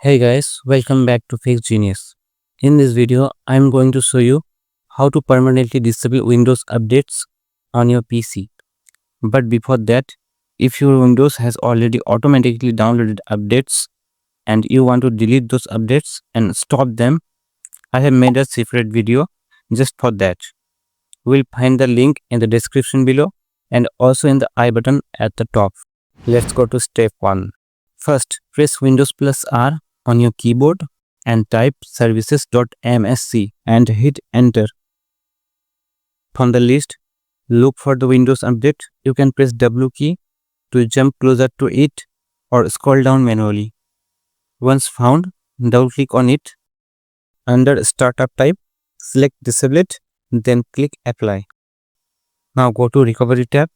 Hey guys, welcome back to Fake Genius. In this video, I'm going to show you how to permanently disable Windows updates on your PC. But before that, if your Windows has already automatically downloaded updates and you want to delete those updates and stop them, I have made a separate video just for that. We'll find the link in the description below and also in the I button at the top. Let's go to step 1. First, press Windows plus R on your keyboard and type services.msc and hit enter. From the list, look for the Windows update. You can press W key to jump closer to it or scroll down manually. Once found, double click on it. Under startup type, select disable it, then click apply. Now go to recovery tab,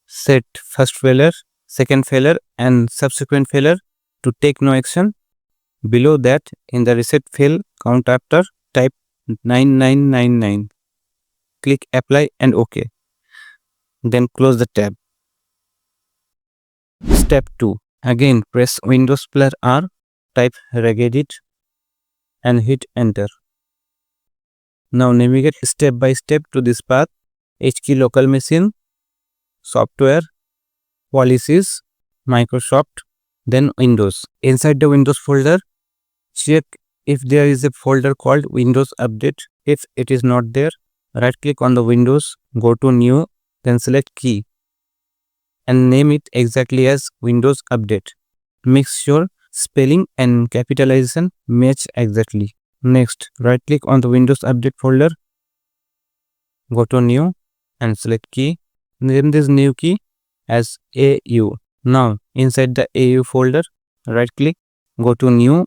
set first failure, second failure and subsequent failure to take no action. Below that, in the reset fail count after, type 9999. Click apply and OK. Then close the tab. Step 2. Again press Windows plus R, type regedit and hit enter. Now navigate step by step to this path: HKey local machine, software, policies, Microsoft, then Windows. Inside the Windows folder, check if there is a folder called Windows Update. If it is not there, right click on the Windows, go to New, then select Key and name it exactly as Windows Update. Make sure spelling and capitalization match exactly. Next, right click on the Windows Update folder, go to New and select Key. Name this new key as AU. Now, inside the AU folder, right click, go to New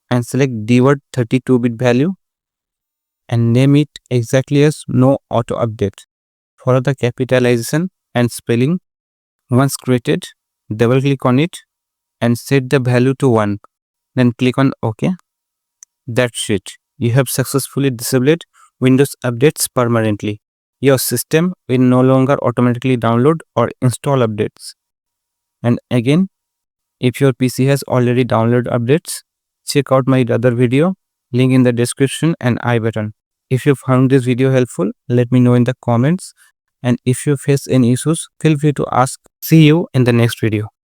and select dword 32-bit value and name it exactly as No Auto Update. Follow the capitalization and spelling. Once created, double click on it and set the value to 1. Then click on OK. That's it. You have successfully disabled Windows updates permanently. Your system will no longer automatically download or install updates. And again, if your PC has already downloaded updates, check out my other video, link in the description and I button. If you found this video helpful, let me know in the comments. And if you face any issues, feel free to ask. See you in the next video.